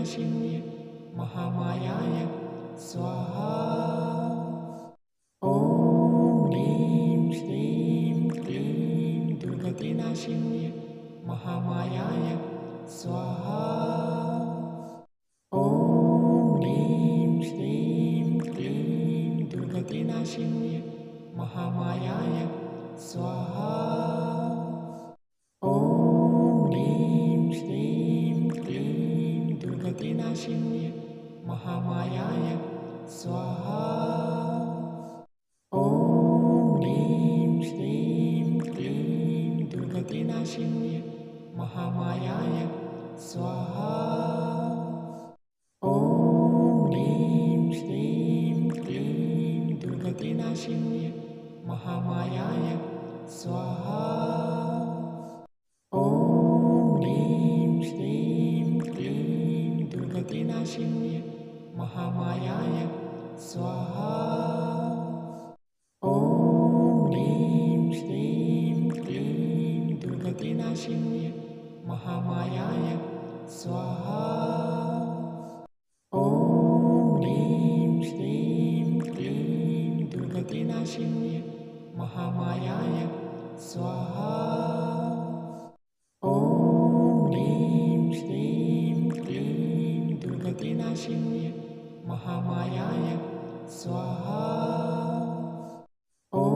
दुर्गतिनाशिन्ये महामायाय स्वाहा। ॐ ह्रीं श्रीं क्लीं दुर्गतिनाशिन्ये महामायाय स्वाहा। ॐ ह्रीं श्रीं क्लीं दुर्गतिनाशिन्ये महामायाय स्वाहा। ॐ ह्रीं श्रीं क्लीं दुर्गतिनाशिन्ये महामायाय स्वाहा। ॐ ह्रीं श्रीं क्लीं दुर्गतिनाशिन्ये महामायाय स्वाहा। ॐ ह्रीं श्रीं क्लीं दुर्गतिनाशिन्ये महामायाय स्वाहा। ॐ ह्रीं श्रीं क्लीं दुर्गतिनाशिन्ये महामायाय स्वाहा। ॐ ह्रीं श्रीं क्लीं दुर्गतिनाशिन्ये महामायाय स्वाहा। ॐ ह्रीं श्रीं क्लीं दुर्गतिनाशिन्ये महामायाय स्वाहा। ॐ ह्रीं श्रीं क्लीं दुर्गतिनाशिन्ये महामायाय स्वाहा। ॐ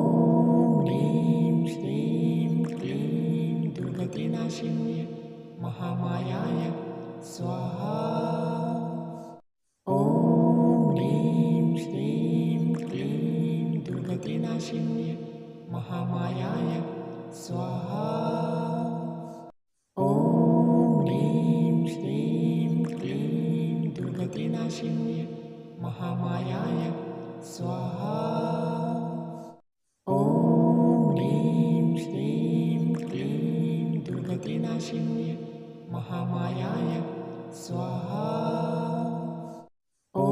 ह्रीं श्रीं क्लीं दुर्गतिनाशिन्ये महामायाय स्वाहा। ॐ ह्रीं श्रीं क्लीं दुर्गतिनाशिन्ये महामायाय स्वाहा। ॐ ह्रीं श्रीं क्लीं दुर्गतिनाशिन्ये महामायाय स्वाहा। ॐ ह्रीं श्रीं क्लीं दुर्गतिनाशिन्ये महामायाय स्वाहा। ॐ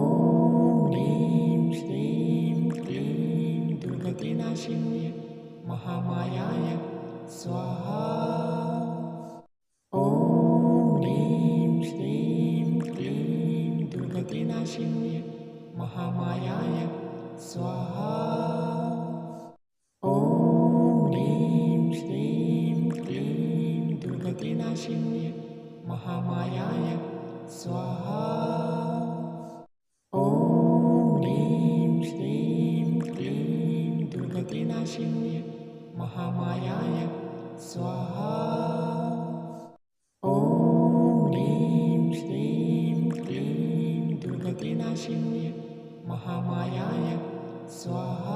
ह्रीं श्रीं क्लीं दुर्गतिनाशिन्ये महामायाय स्वाहा। ॐ ह्रीं श्रीं क्लीं दुर्गतिनाशिन्ये महामायाय स्वाहा। ॐ ह्रीं श्रीं क्लीं दुर्गतिनाशिन्ये महामायाय स्वाहा। ॐ ह्रीं श्रीं क्लीं दुर्गतिनाशिन्ये महामायाय स्वाहा। ॐ ह्रीं श्रीं क्लीं दुर्गतिनाशिन्ये महामायाय स्वाहा।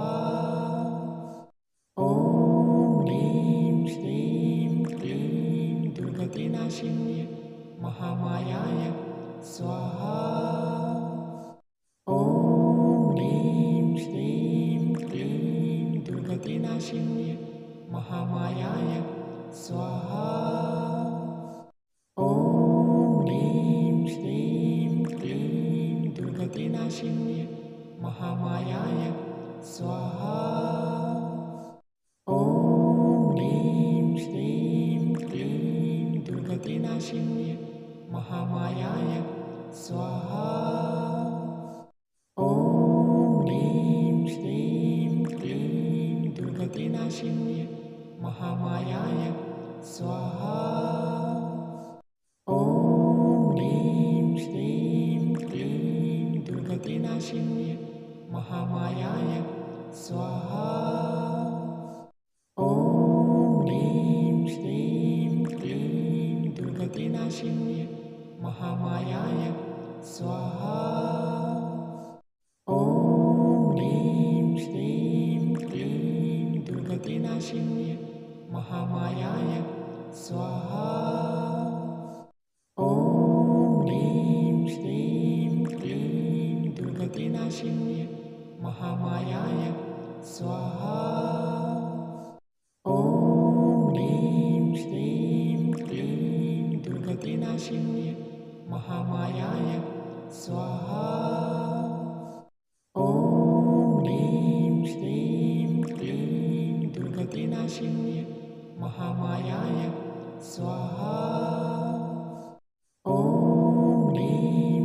ॐ ह्रीं श्रीं क्लीं दुर्गतिनाशिन्ये महामायाय स्वाहा। ॐ ह्रीं श्रीं क्लीं दुर्गतिनाशिन्ये महामायाय स्वाहा। ॐ ह्रीं श्रीं क्लीं दुर्गतिनाशिन्ये महामायाय स्वाहा। ॐ ह्रीं श्रीं क्लीं दुर्गतिनाशिन्ये महामायाय स्वाहा। ॐ ह्रीं श्रीं क्लीं दुर्गतिनाशिन्ये महामायाय स्वाहा। ॐ ह्रीं श्रीं क्लीं दुर्गतिनाशिन्ये महामायाय स्वाहा। ॐ ह्रीं श्रीं क्लीं दुर्गतिनाशिन्ये महामायाय स्वाहा। ॐ ह्रीं श्रीं क्लीं दुर्गतिनाशिन्ये महामायाय स्वाहा। ॐ ह्रीं श्रीं क्लीं दुर्गतिनाशिन्ये महामायाय स्वाहा। ॐ ह्रीं श्रीं क्लीं दुर्गतिनाशिन्ये महामायाय स्वाहा। ॐ ह्रीं श्रीं क्लीं दुर्गतिनाशिन्ये महामायाय स्वाहा। ॐ ह्रीं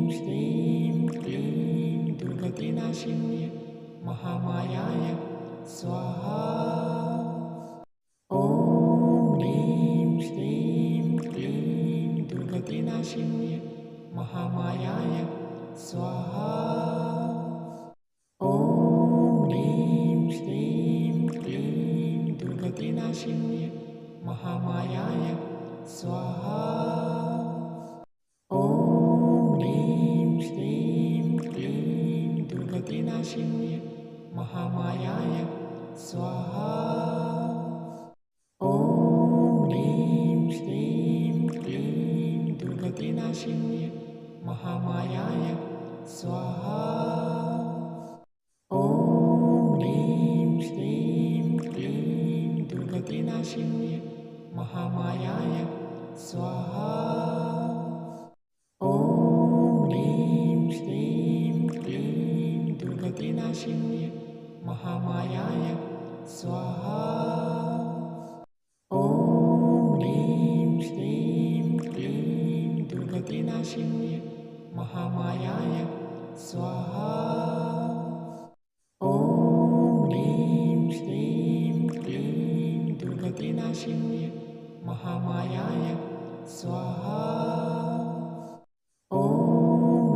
दुर्गतिनाशिन्ये महामायाय स्वाहा। ॐ ह्रीं श्रीं क्लीं दुर्गतिनाशिन्ये महामायाय स्वाहा। ॐ ह्रीं श्रीं क्लीं दुर्गतिनाशिन्ये महामायाय स्वाहा। ॐ ह्रीं श्रीं क्लीं दुर्गतिनाशिन्ये महामायाय स्वाहा। ॐ ह्रीं श्रीं क्लीं दुर्गतिनाशिन्ये महामायाय स्वाहा। ॐ ह्रीं श्रीं क्लीं दुर्गतिनाशिन्ये महामायाय स्वाहा। ॐ ह्रीं श्रीं क्लीं दुर्गतिनाशिन्ये महामायाय स्वाहा। ॐ ह्रीं श्रीं क्लीं दुर्गतिनाशिन्ये महामायाय स्वाहा। ॐ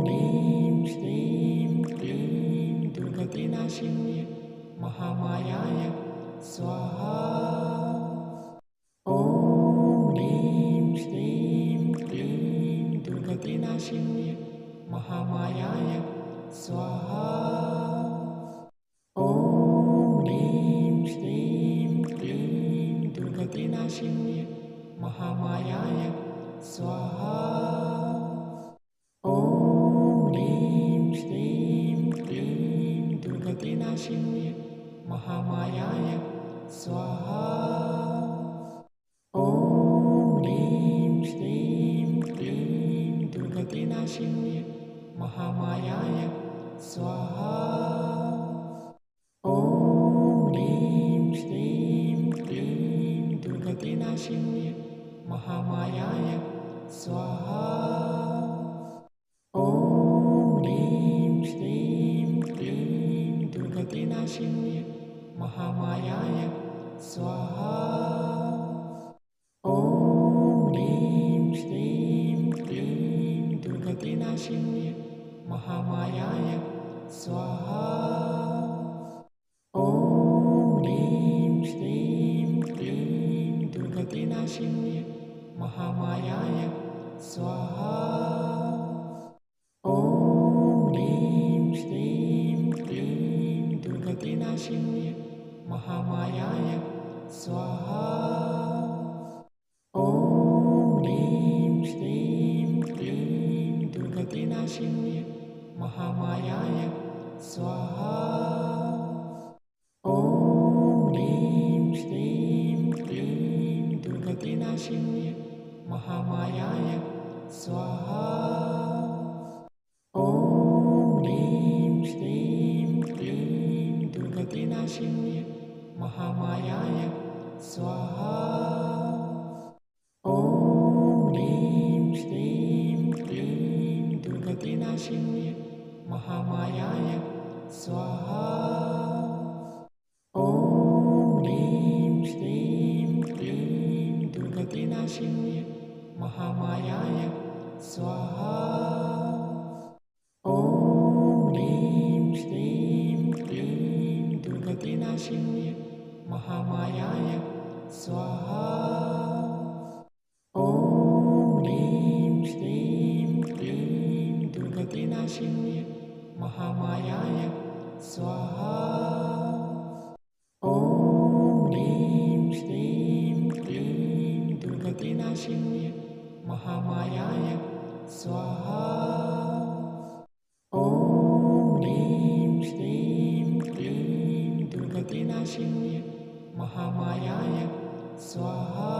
ह्रीं श्रीं क्लीं दुर्गतिनाशिन्ये महामायाय स्वाहा। ॐ ह्रीं श्रीं क्लीं दुर्गतिनाशिन्ये महामायाय स्वाहा। ॐ ह्रीं श्रीं क्लीं दुर्गतिनाशिन्ये महामायाय स्वाहा। ॐ ह्रीं श्रीं क्लीं दुर्गतिनाशिन्ये महामायाय स्वाहा। ॐ ह्रीं श्रीं क्लीं दुर्गतिनाशिन्ये महामायाय स्वाहा। ॐ ह्रीं श्रीं क्लीं दुर्गतिनाशिन्ये महामायाय स्वाहा। ॐ ह्रीं श्रीं क्लीं दुर्गतिनाशिन्ये महामायाय स्वाहा। ॐ ह्रीं श्रीं क्लीं दुर्गतिनाशिन्ये महामायाय स्वाहा। ॐ ह्रीं श्रीं क्लीं दुर्गतिनाशिन्ये महामायाय स्वाहा। ॐ ह्रीं श्रीं क्लीं दुर्गतिनाशिन्ये महामायाय स्वाहा। ॐ ह्रीं श्रीं क्लीं दुर्गतिनाशिन्ये महामायाय स्वाहा। ॐ ह्रीं श्रीं क्लीं दुर्गतिनाशिन्ये महामायाय स्वाहा। ॐ ह्रीं श्रीं क्लीं दुर्गतिनाशिन्ये महामायाय स्वाहा। ॐ ह्रीं श्रीं क्लीं दुर्गतिनाशिन्ये महामायाय स्वाहा। ॐ ह्रीं श्रीं क्लीं दुर्गतिनाशिन्ये महामायाय स्वाहा। ॐ ह्रीं श्रीं क्लीं दुर्गतिनाशिन्ये महामायाय स्वाहा। ॐ ह्रीं श्रीं क्लीं दुर्गतिनाशिन्ये महामायाय स्वाहा। ॐ ह्रीं श्रीं क्लीं दुर्गतिनाशिन्ये महामायाय स्वाहा। ॐ ह्रीं श्रीं क्लीं दुर्गतिनाशिन्ये महामायाय स्वाहा।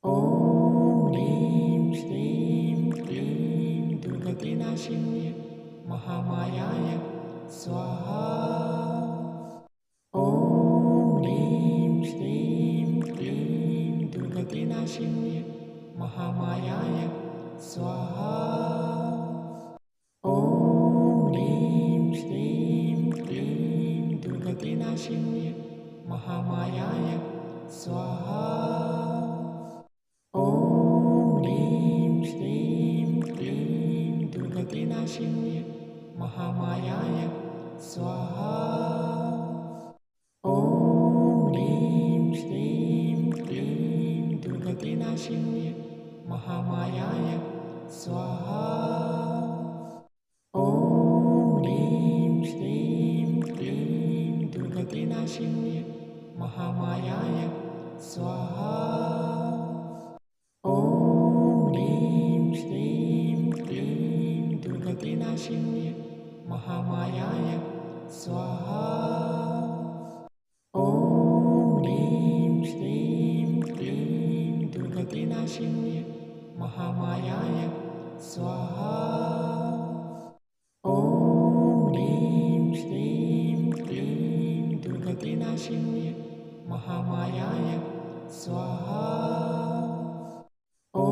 ॐ ह्रीं श्रीं क्लीं दुर्गतिनाशिन्ये महामायाय स्वाहा। ॐ ह्रीं श्रीं क्लीं दुर्गतिनाशिन्ये महामायाय स्वाहा। ॐ ह्रीं श्रीं क्लीं दुर्गतिनाशिन्ये महामायाय स्वाहा। ॐ ह्रीं दुर्गतिनाशिन्ये महामायाय स्वाहा। ॐ ह्रीं श्रीं क्लीं दुर्गतिनाशिन्ये महामायाय स्वाहा। ॐ ह्रीं श्रीं क्लीं दुर्गतिनाशिन्ये महामायाय स्वाहा। ॐ ह्रीं श्रीं क्लीं दुर्गतिनाशिन्ये महामायाय स्वाहा। ॐ ह्रीं श्रीं क्लीं दुर्गतिनाशिन्ये महामायाय स्वाहा। ॐ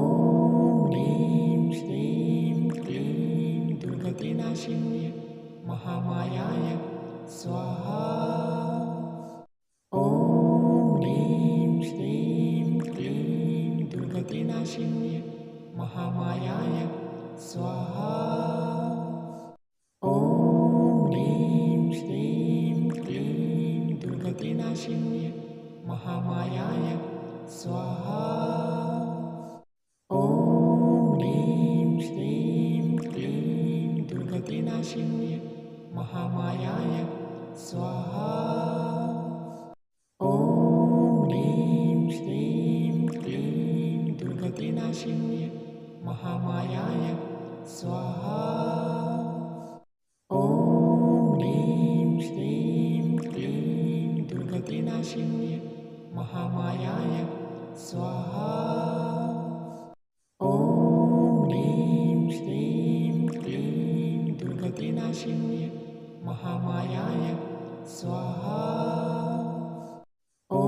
ह्रीं श्रीं क्लीं दुर्गतिनाशिन्ये महामायाय स्वाहा। ॐ ह्रीं श्रीं क्लीं दुर्गतिनाशिन्ये महामायाय स्वाहा। ॐ ह्रीं श्रीं क्लीं दुर्गतिनाशिन्ये महामायाय स्वाहा। ॐ ह्रीं श्रीं क्लीं दुर्गतिनाशिन्ये महामायाय स्वाहा। ॐ ह्रीं श्रीं क्लीं दुर्गतिनाशिन्ये महामायाय स्वाहा। ॐ ह्रीं श्रीं क्लीं दुर्गतिनाशिन्ये महामायाय स्वाहा। ॐ ह्रीं श्रीं क्लीं दुर्गतिनाशिन्ये महामायाय स्वाहा। ॐ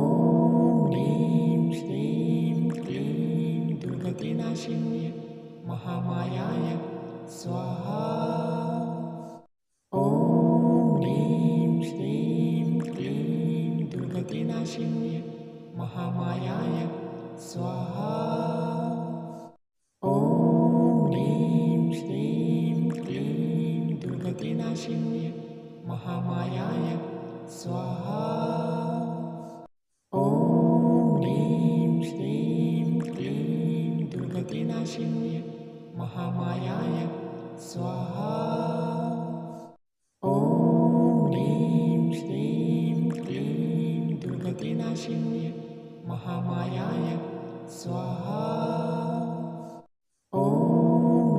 ह्रीं श्रीं क्लीं दुर्गतिनाशिन्ये महामायाय स्वाहा। ॐ ह्रीं श्रीं क्लीं दुर्गतिनाशिन्ये महामायाय स्वाहा। ॐ ह्रीं श्रीं क्लीं दुर्गतिनाशिन्ये महामायाय स्वाहा। ॐ ह्रीं श्रीं क्लीं दुर्गतिनाशिन्ये महामायाय स्वाहा। ॐ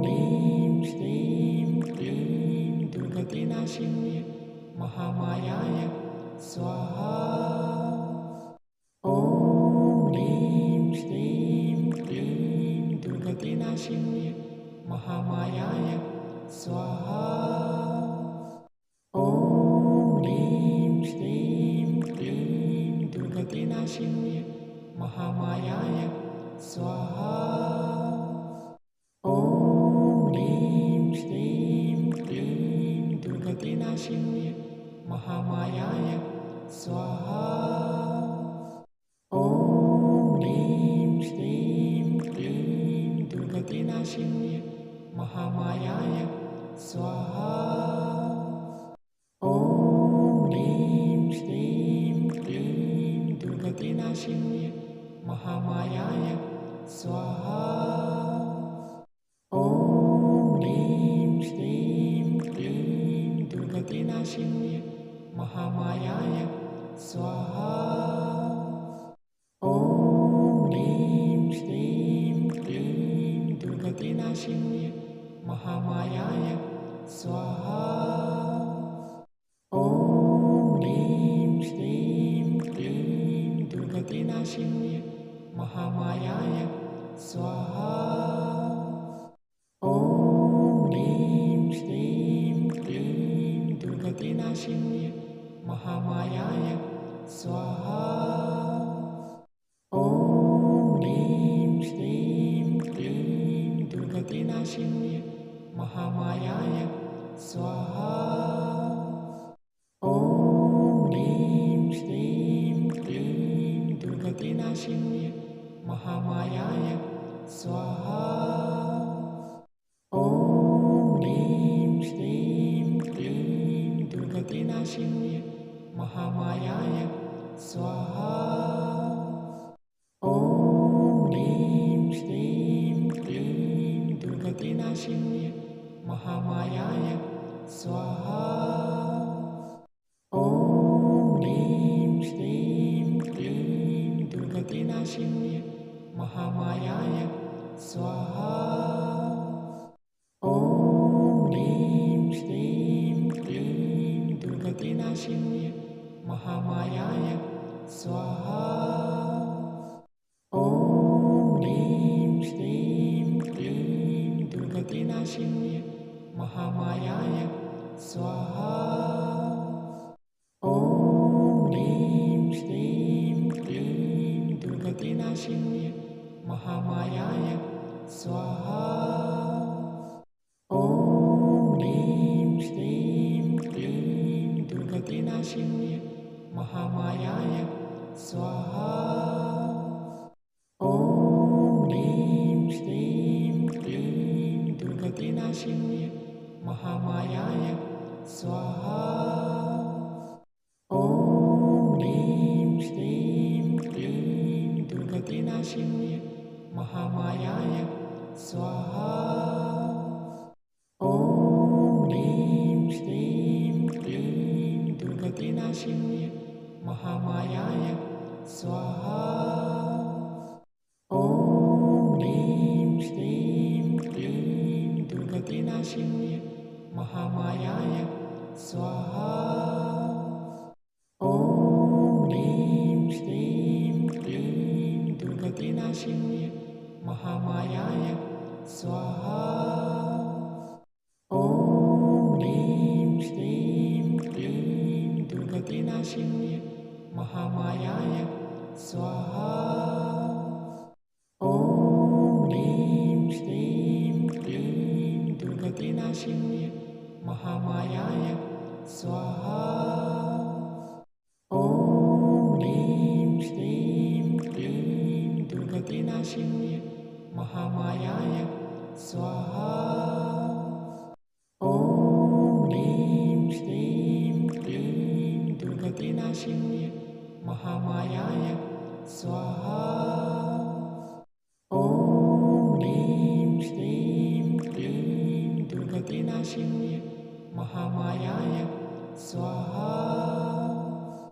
ह्रीं श्रीं क्लीं दुर्गतिनाशिन्ये महामायाय स्वाहा। ॐ ह्रीं श्रीं क्लीं दुर्गतिनाशिन्ये महामायाय स्वाहा। ॐ ह्रीं श्रीं क्लीं दुर्गतिनाशिन्ये महामायाय स्वाहा। ॐ ह्रीं श्रीं क्लीं दुर्गतिनाशिन्ये महामायाय स्वाहा। ॐ ह्रीं श्रीं क्लीं दुर्गतिनाशिन्ये महामायाय स्वाहा। ॐ ह्रीं श्रीं क्लीं दुर्गतिनाशिन्ये महामायाय स्वाहा। ॐ ह्रीं श्रीं क्लीं दुर्गतिनाशिन्ये महामायाय स्वाहा। ॐ ह्रीं श्रीं क्लीं दुर्गतिनाशिन्ये महामायाय स्वाहा। ॐ ह्रीं श्रीं क्लीं दुर्गतिनाशिन्ये महामायाय स्वाहा। ॐ ह्रीं श्रीं क्लीं दुर्गतिनाशिन्ये महामायाय स्वाहा। ॐ ह्रीं श्रीं क्लीं दुर्गतिनाशिन्ये महामायाय स्वाहा। ॐ ह्रीं श्रीं क्लीं दुर्गतिनाशिन्ये महामायाय स्वाहा। ॐ ह्रीं श्रीं क्लीं दुर्गतिनाशिन्ये महामायाय स्वाहा। ॐ ह्रीं श्रीं क्लीं दुर्गतिनाशिन्ये महामायाय स्वाहा। ॐ ह्रीं दुर्गतिनाशिन्ये महामायाय स्वाहा। ॐ ह्रीं श्रीं क्लीं दुर्गतिनाशिन्ये महामायाय स्वाहा। ॐ ह्रीं श्रीं क्लीं दुर्गतिनाशिन्ये महामायाय स्वाहा। ॐ ह्रीं श्रीं क्लीं दुर्गतिनाशिन्ये महामायाय स्वाहा। ॐ ह्रीं श्रीं क्लीं दुर्गतिनाशिन्ये महामायाय स्वाहा। ॐ ह्रीं श्रीं क्लीं दुर्गतिनाशिन्ये महामायाय स्वाहा। ॐ ह्रीं श्रीं क्लीं दुर्गतिनाशिन्ये महामायाय स्वाहा। ॐ ह्रीं श्रीं क्लीं दुर्गतिनाशिन्ये महामायाय स्वाहा। ॐ ह्रीं श्रीं क्लीं दुर्गतिनाशिन्ये महामायाय स्वाहा। ॐ ह्रीं श्रीं क्लीं दुर्गतिनाशिन्ये महामायाय स्वाहा। ॐ ह्रीं श्रीं क्लीं दुर्गतिनाशिन्ये महामायाय स्वाहा। ॐ ह्रीं श्रीं क्लीं दुर्गतिनाशिन्ये महामायाय स्वाहा। ॐ ह्रीं श्रीं क्लीं दुर्गतिनाशिन्ये महामायाय स्वाहा। ॐ ह्रीं श्रीं क्लीं दुर्गतिनाशिन्ये महामायाय स्वाहा। ॐ ह्रीं श्रीं क्लीं दुर्गतिनाशिन्ये महामायाय स्वाहा।